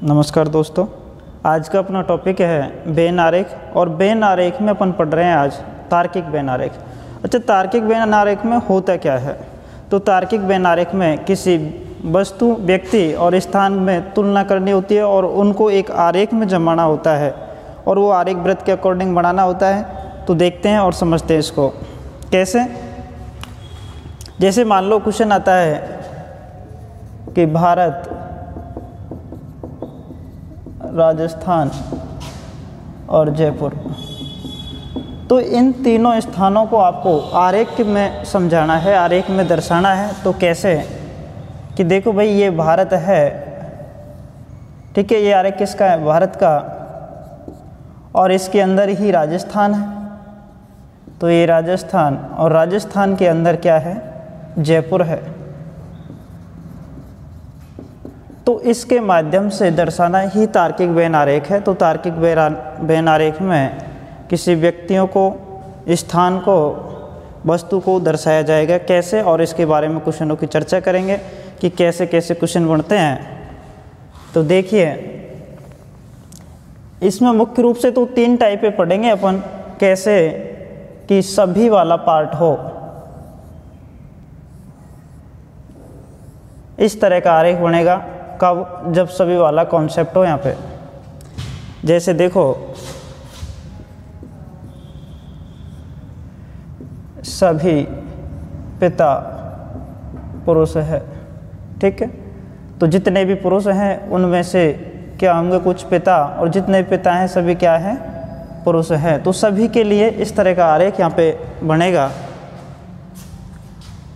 नमस्कार दोस्तों, आज का अपना टॉपिक है बेन आरेख। और बेन आरेख में अपन पढ़ रहे हैं आज तार्किक बेन आरेख। अच्छा, तार्किक बेन आरेख में होता क्या है? तो तार्किक बेन आरेख में किसी वस्तु, व्यक्ति और स्थान में तुलना करनी होती है और उनको एक आरेख में जमाना होता है और वो आरेख वृत्त के अकॉर्डिंग बनाना होता है। तो देखते हैं और समझते हैं इसको कैसे। जैसे मान लो क्वेश्चन आता है कि भारत, राजस्थान और जयपुर, तो इन तीनों स्थानों को आपको आरेख में समझाना है, आरेख में दर्शाना है। तो कैसे कि देखो भाई, ये भारत है, ठीक है, ये आरेख किसका है? भारत का। और इसके अंदर ही राजस्थान है, तो ये राजस्थान, और राजस्थान के अंदर क्या है? जयपुर है। तो इसके माध्यम से दर्शाना ही तार्किक बेन आरेख है। तो तार्किक बेन आरेख में किसी व्यक्तियों को, स्थान को, वस्तु को दर्शाया जाएगा कैसे, और इसके बारे में क्वेश्चनों की चर्चा करेंगे कि कैसे कैसे क्वेश्चन बनते हैं। तो देखिए, इसमें मुख्य रूप से तो 3 टाइप पे पढ़ेंगे अपन। कैसे कि सभी वाला पार्ट हो, इस तरह का आरेख बनेगा। कब? जब सभी वाला कॉन्सेप्ट हो यहाँ पे। जैसे देखो, सभी पिता पुरुष है, ठीक है। तो जितने भी पुरुष हैं उनमें से क्या होंगे? कुछ पिता, और जितने पिता हैं सभी क्या हैं? पुरुष हैं। तो सभी के लिए इस तरह का आरेख यहाँ पे बनेगा।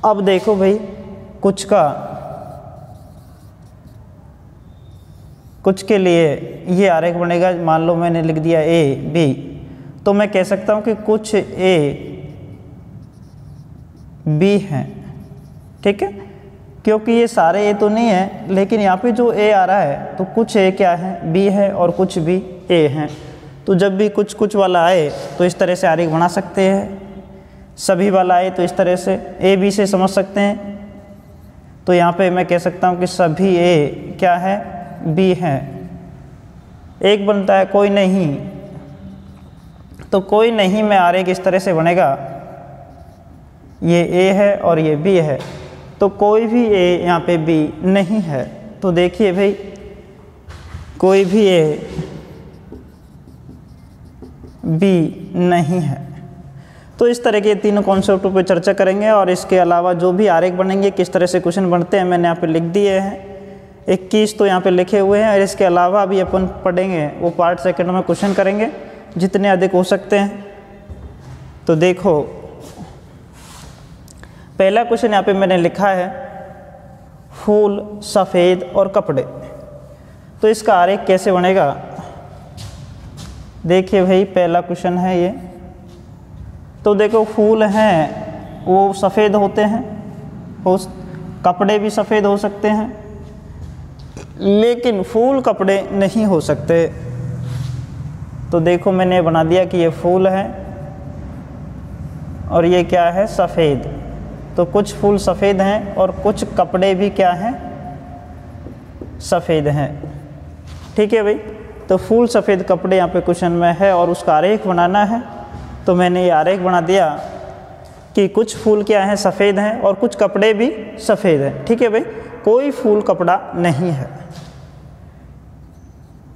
अब देखो भाई, कुछ के लिए ये आरेख बनेगा। मान लो मैंने लिख दिया ए बी, तो मैं कह सकता हूँ कि कुछ ए बी हैं, ठीक है, क्योंकि ये सारे ए तो नहीं है, लेकिन यहाँ पे जो ए आ रहा है तो कुछ ए क्या है? बी है, और कुछ भी ए हैं। तो जब भी कुछ कुछ वाला आए तो इस तरह से आरेख बना सकते हैं। सभी वाला आए तो इस तरह से ए बी से समझ सकते हैं। तो यहाँ पे मैं कह सकता हूँ कि सभी ए क्या है? बी है। एक बनता है कोई नहीं, तो कोई नहीं में आरेख इस तरह से बनेगा, ये ए है और ये बी है, तो कोई भी ए यहाँ पे बी नहीं है। तो देखिए भाई, कोई भी ए बी नहीं है। तो इस तरह के तीनों कॉन्सेप्टों पे चर्चा करेंगे। और इसके अलावा जो भी आरेख बनेंगे, किस तरह से क्वेश्चन बनते हैं, मैंने यहाँ पे लिख दिए हैं। 21 तो यहाँ पे लिखे हुए हैं। और इसके अलावा भी अपन पढ़ेंगे, वो पार्ट सेकंड में क्वेश्चन करेंगे जितने अधिक हो सकते हैं। तो देखो, पहला क्वेश्चन यहाँ पे मैंने लिखा है, फूल, सफ़ेद और कपड़े। तो इसका आरेख कैसे बनेगा? देखिए भाई, पहला क्वेश्चन है ये। तो देखो, फूल हैं वो सफ़ेद होते हैं, कपड़े भी सफ़ेद हो सकते हैं, लेकिन फूल कपड़े नहीं हो सकते। तो देखो, मैंने बना दिया कि ये फूल है और ये क्या है? सफ़ेद। तो कुछ फूल सफ़ेद हैं और कुछ कपड़े भी क्या हैं? सफ़ेद हैं, ठीक है भाई। तो फूल, सफ़ेद, कपड़े यहाँ पे क्वेश्चन में है और उसका आरेख बनाना है। तो मैंने ये आरेख बना दिया कि कुछ फूल क्या हैं? सफ़ेद हैं, और कुछ कपड़े भी सफ़ेद हैं, ठीक है भाई। कोई फूल कपड़ा नहीं है।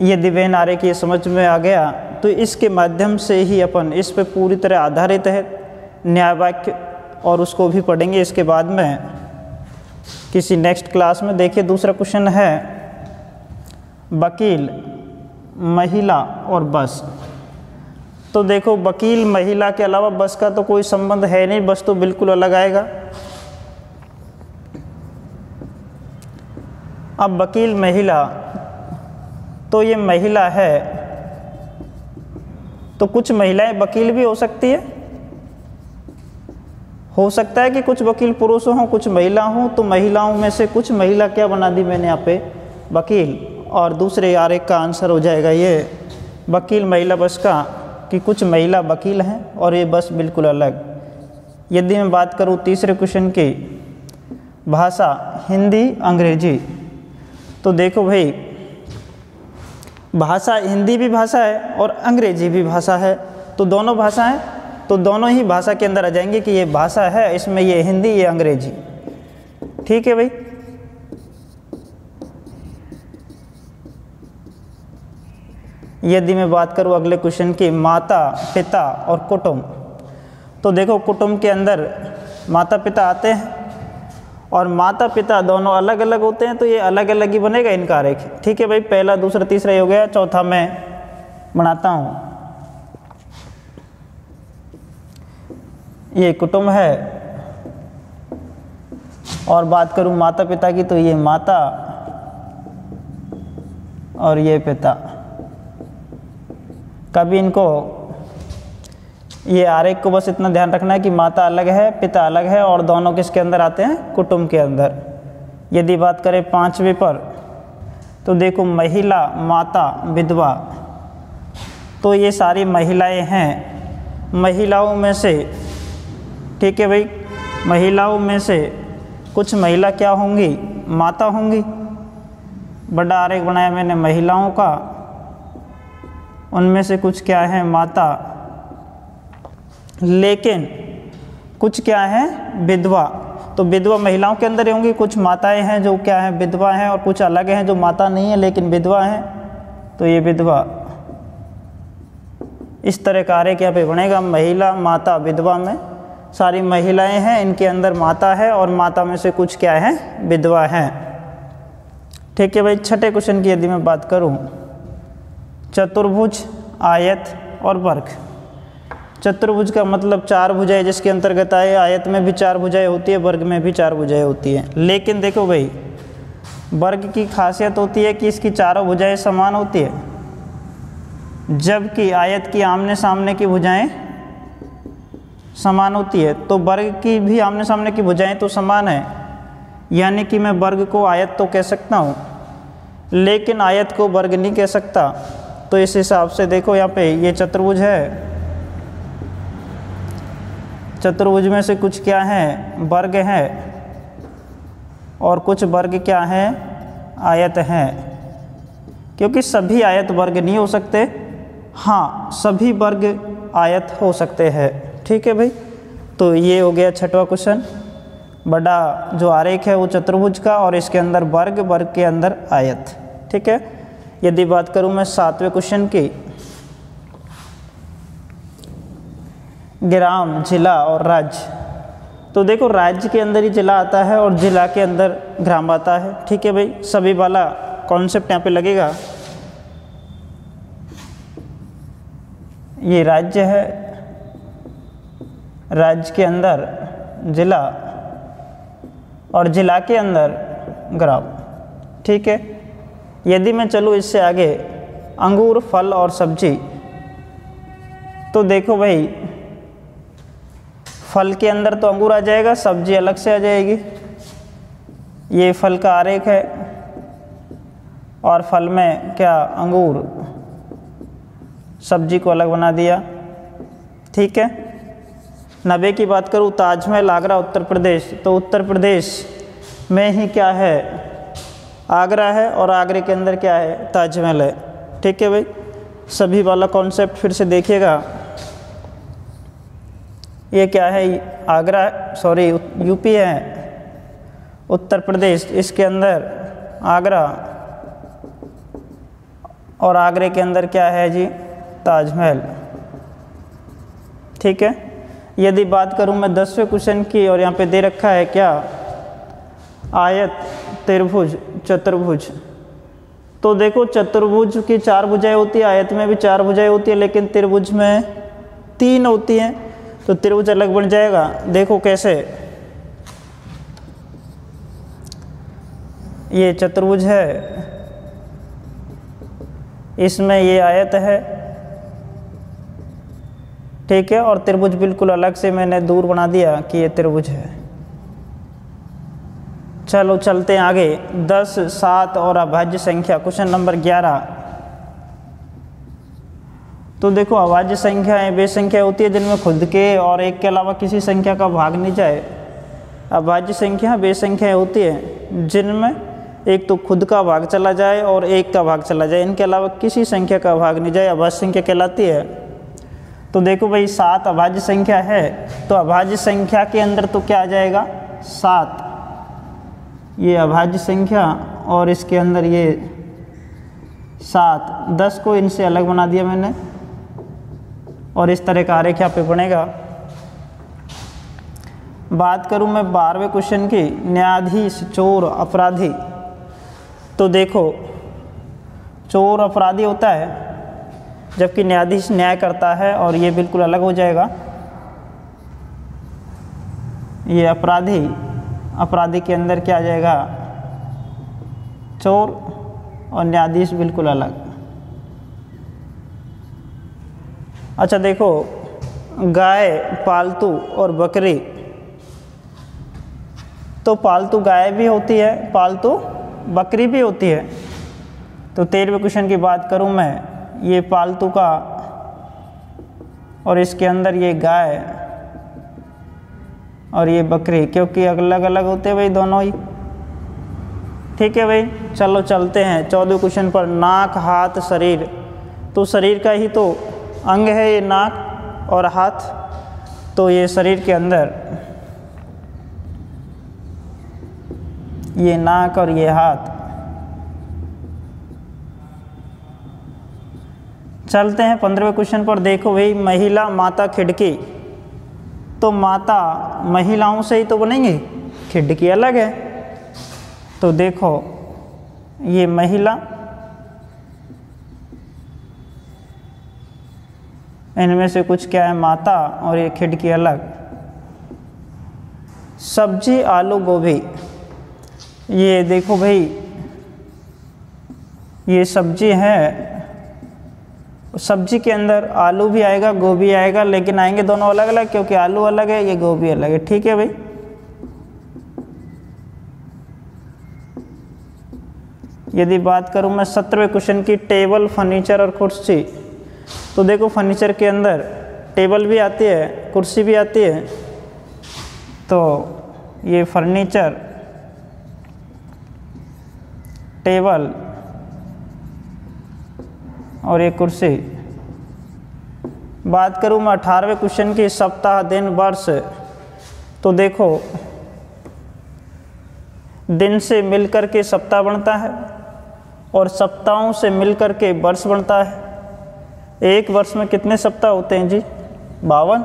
यदि बेन आरेख ये समझ में आ गया, तो इसके माध्यम से ही अपन इस पे पूरी तरह आधारित है न्याय वाक्य, और उसको भी पढ़ेंगे इसके बाद में किसी नेक्स्ट क्लास में। देखिए, दूसरा क्वेश्चन है, वकील, महिला और बस। तो देखो, वकील, महिला के अलावा बस का तो कोई संबंध है नहीं, बस तो बिल्कुल अलग आएगा। अब वकील, महिला, तो ये महिला है, तो कुछ महिलाएं वकील भी हो सकती है। हो सकता है कि कुछ वकील पुरुष हों, कुछ महिला हों। तो महिलाओं में से कुछ महिला क्या बना दी मैंने यहाँ पे? वकील। और दूसरे आरेख का आंसर हो जाएगा ये वकील, महिला, बस का, कि कुछ महिला वकील हैं और ये बस बिल्कुल अलग। यदि मैं बात करूँ तीसरे क्वेश्चन की, भाषा हिंदी अंग्रेजी, तो देखो भाई भाषा हिंदी भी भाषा है और अंग्रेजी भी भाषा है, तो दोनों भाषाएं, तो दोनों ही भाषा के अंदर आ जाएंगे कि ये भाषा है, इसमें ये हिंदी ये अंग्रेजी। ठीक है भाई। यदि मैं बात करूँ अगले क्वेश्चन की, माता पिता और कुटुंब, तो देखो कुटुंब के अंदर माता पिता आते हैं और माता पिता दोनों अलग अलग होते हैं, तो ये अलग अलग ही बनेगा इनका आरेख। ठीक है भाई, पहला दूसरा तीसरा ही हो गया, चौथा मैं बनाता हूँ। ये कुटुंब है और बात करूँ माता पिता की, तो ये माता और ये पिता। कभी इनको ये आरेख को बस इतना ध्यान रखना है कि माता अलग है पिता अलग है और दोनों किसके अंदर आते हैं, कुटुंब के अंदर। यदि बात करें पांचवें पर, तो देखो महिला माता विधवा, तो ये सारी महिलाएं हैं। महिलाओं में से, ठीक है भाई, महिलाओं में से कुछ महिला क्या होंगी, माता होंगी। बड़ा आरेख बनाया मैंने महिलाओं का, उनमें से कुछ क्या है, माता, लेकिन कुछ क्या है, विधवा। तो विधवा महिलाओं के अंदर ही होंगी, कुछ माताएं हैं जो क्या है, विधवा हैं, और कुछ अलग हैं जो माता नहीं है लेकिन विधवा हैं, तो ये विधवा। इस तरह का आरेख यहाँ पे बनेगा, महिला माता विधवा में सारी महिलाएं हैं, इनके अंदर माता है और माता में से कुछ क्या है, विधवा हैं। ठीक है भाई। छठे क्वेश्चन की यदि मैं बात करूं, चतुर्भुज, आयत और वर्ग। चतुर्भुज का मतलब चार भुजाएं जिसके अंतर्गत आए, आयत में भी चार भुजाएं होती है, वर्ग में भी चार भुजाएं होती हैं। लेकिन देखो भाई, वर्ग की खासियत होती है कि इसकी चारों भुजाएं समान होती है, जबकि आयत की आमने सामने की भुजाएं समान होती है। तो वर्ग की भी आमने सामने की भुजाएं तो समान है, यानी कि मैं वर्ग को आयत तो कह सकता हूँ लेकिन आयत को वर्ग नहीं कह सकता। तो इस हिसाब से देखो यहाँ पे ये चतुर्भुज है, चतुर्भुज में से कुछ क्या है, वर्ग है, और कुछ वर्ग क्या है, आयत हैं। क्योंकि सभी आयत वर्ग नहीं हो सकते, हाँ सभी वर्ग आयत हो सकते हैं। ठीक है भाई। तो ये हो गया छठवां क्वेश्चन। बड़ा जो आरेख है वो चतुर्भुज का और इसके अंदर वर्ग, वर्ग के अंदर आयत। ठीक है। यदि बात करूं मैं सातवें क्वेश्चन की, ग्राम, जिला और राज्य, तो देखो राज्य के अंदर ही जिला आता है और जिला के अंदर ग्राम आता है। ठीक है भाई, सभी वाला कॉन्सेप्ट यहाँ पे लगेगा। ये राज्य है, राज्य के अंदर जिला और जिला के अंदर ग्राम। ठीक है। यदि मैं चलूँ इससे आगे, अंगूर, फल और सब्जी, तो देखो भाई फल के अंदर तो अंगूर आ जाएगा, सब्जी अलग से आ जाएगी। ये फल का आरेख है और फल में क्या, अंगूर, सब्जी को अलग बना दिया। ठीक है। 90 की बात करूँ, ताजमहल, आगरा, उत्तर प्रदेश, तो उत्तर प्रदेश में ही क्या है, आगरा है और आगरे के अंदर क्या है, ताजमहल है। ठीक है भाई। सभी वाला कॉन्सेप्ट फिर से देखिएगा। ये क्या है, आगरा, सॉरी यूपी है, उत्तर प्रदेश, इसके अंदर आगरा और आगरे के अंदर क्या है जी, ताजमहल। ठीक है। यदि बात करूं मैं 10वें क्वेश्चन की, और यहाँ पे दे रखा है क्या, आयत, त्रिभुज, चतुर्भुज। तो देखो चतुर्भुज की चार भुजाएं होती है, आयत में भी चार भुजाएं होती है, लेकिन त्रिभुज में 3 होती हैं, तो त्रिभुज अलग बन जाएगा। देखो कैसे, ये चतुर्भुज है, इसमें ये आयत है। ठीक है। और त्रिभुज बिल्कुल अलग से मैंने दूर बना दिया कि ये त्रिभुज है। चलो चलते हैं आगे। 10, 7 और अभाज्य संख्या, क्वेश्चन नंबर 11। तो देखो अभाज्य संख्याएं वे संख्या होती है जिनमें खुद के और एक के अलावा किसी संख्या का भाग नहीं जाए। अभाज्य संख्या वे संख्याएं होती है जिनमें एक तो खुद का भाग चला जाए और एक का भाग चला जाए, इनके अलावा किसी संख्या का भाग नहीं जाए, अभाज्य संख्या कहलाती है। तो देखो भाई 7 अभाज्य संख्या है, तो अभाज्य संख्या के अंदर तो क्या आ जाएगा 7, ये अभाज्य संख्या और इसके अंदर ये 7, 10 को इनसे अलग बना दिया मैंने और इस तरह का आरेख यहाँ पे बनेगा। बात करूँ मैं 12वें क्वेश्चन की, न्यायाधीश चोर अपराधी। तो देखो चोर अपराधी होता है जबकि न्यायाधीश न्याय करता है और ये बिल्कुल अलग हो जाएगा। ये अपराधी, अपराधी के अंदर क्या आ जाएगा चोर और न्यायाधीश बिल्कुल अलग। अच्छा देखो गाय, पालतू और बकरी। तो पालतू गाय भी होती है, पालतू बकरी भी होती है। तो 13वें क्वेश्चन की बात करूं मैं, ये पालतू का और इसके अंदर ये गाय और ये बकरी, क्योंकि अलग अलग होते हैं भाई दोनों ही। ठीक है भाई, चलो चलते हैं 14वें क्वेश्चन पर। नाक, हाथ, शरीर। तो शरीर का ही तो अंग है ये नाक और हाथ। तो ये शरीर के अंदर ये नाक और ये हाथ। चलते हैं 15वें क्वेश्चन पर। देखो भाई महिला, माता, खिड़की। तो माता महिलाओं से ही तो बनेंगे, खिड़की अलग है। तो देखो ये महिला, इनमें से कुछ क्या है माता और ये खिड़की अलग। सब्जी, आलू, गोभी। ये देखो भाई ये सब्जी है, सब्जी के अंदर आलू भी आएगा गोभी आएगा, लेकिन आएंगे दोनों अलग अलग क्योंकि आलू अलग है ये गोभी अलग है। ठीक है भाई। यदि बात करूं मैं 17वें क्वेश्चन की, टेबल, फर्नीचर और कुर्सी। तो देखो फर्नीचर के अंदर टेबल भी आती है, कुर्सी भी आती है। तो ये फर्नीचर, टेबल और ये कुर्सी। बात करूं मैं 18वें क्वेश्चन की, सप्ताह, दिन, वर्ष। तो देखो दिन से मिलकर के सप्ताह बनता है और सप्ताहों से मिलकर के वर्ष बनता है। एक वर्ष में कितने सप्ताह होते हैं जी 52,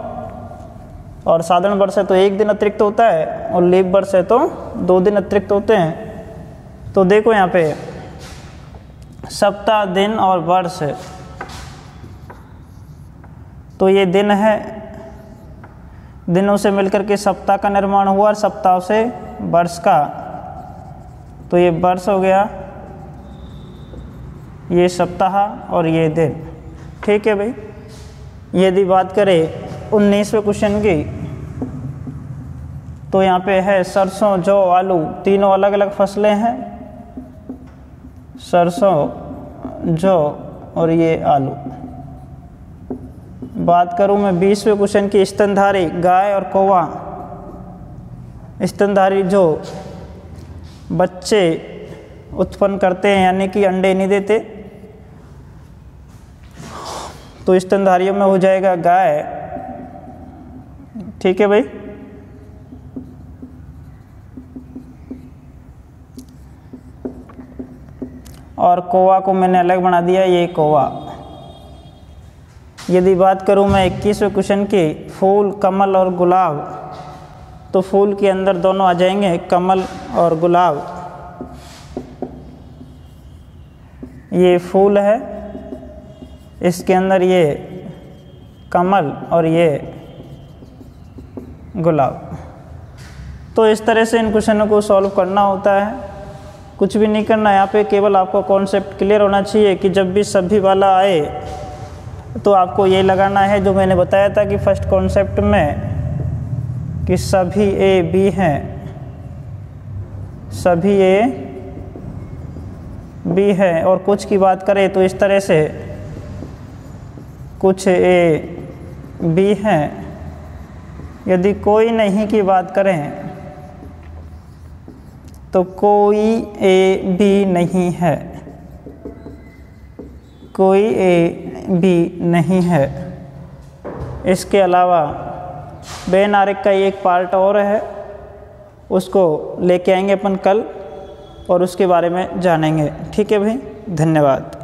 और साधारण वर्ष है तो एक दिन अतिरिक्त होता है और लीप वर्ष है तो 2 दिन अतिरिक्त होते हैं। तो देखो यहाँ पे सप्ताह, दिन और वर्ष। तो ये दिन है, दिनों से मिलकर के सप्ताह का निर्माण हुआ और सप्ताह से वर्ष का। तो ये वर्ष हो गया, ये सप्ताह और ये दिन। ठीक है भाई। यदि बात करें 19वें क्वेश्चन की, तो यहाँ पे है सरसों, जौ, आलू। तीनों अलग अलग फसलें हैं, सरसों, जौ और ये आलू। बात करूं मैं 20वें क्वेश्चन की, स्तनधारी, गाय और कौवा। स्तनधारी जो बच्चे उत्पन्न करते हैं यानी कि अंडे नहीं देते, तो स्तनधारियों में हो जाएगा गाय। ठीक है भाई। और कौवा को मैंने अलग बना दिया, ये कौवा। यदि बात करूं मैं 21वें क्वेश्चन की, फूल, कमल और गुलाब। तो फूल के अंदर दोनों आ जाएंगे, कमल और गुलाब। ये फूल है, इसके अंदर ये कमल और ये गुलाब। तो इस तरह से इन क्वेश्चनों को सॉल्व करना होता है, कुछ भी नहीं करना। यहाँ पे केवल आपको कॉन्सेप्ट क्लियर होना चाहिए कि जब भी सभी वाला आए तो आपको ये लगाना है जो मैंने बताया था कि फर्स्ट कॉन्सेप्ट में कि सभी ए बी हैं, सभी ए बी है। और कुछ की बात करें तो इस तरह से कुछ ए बी हैं। यदि कोई नहीं की बात करें तो कोई ए बी नहीं है, कोई ए बी नहीं है। इसके अलावा बेनारिक का एक पार्ट और है, उसको लेके आएंगे अपन कल और उसके बारे में जानेंगे। ठीक है भाई, धन्यवाद।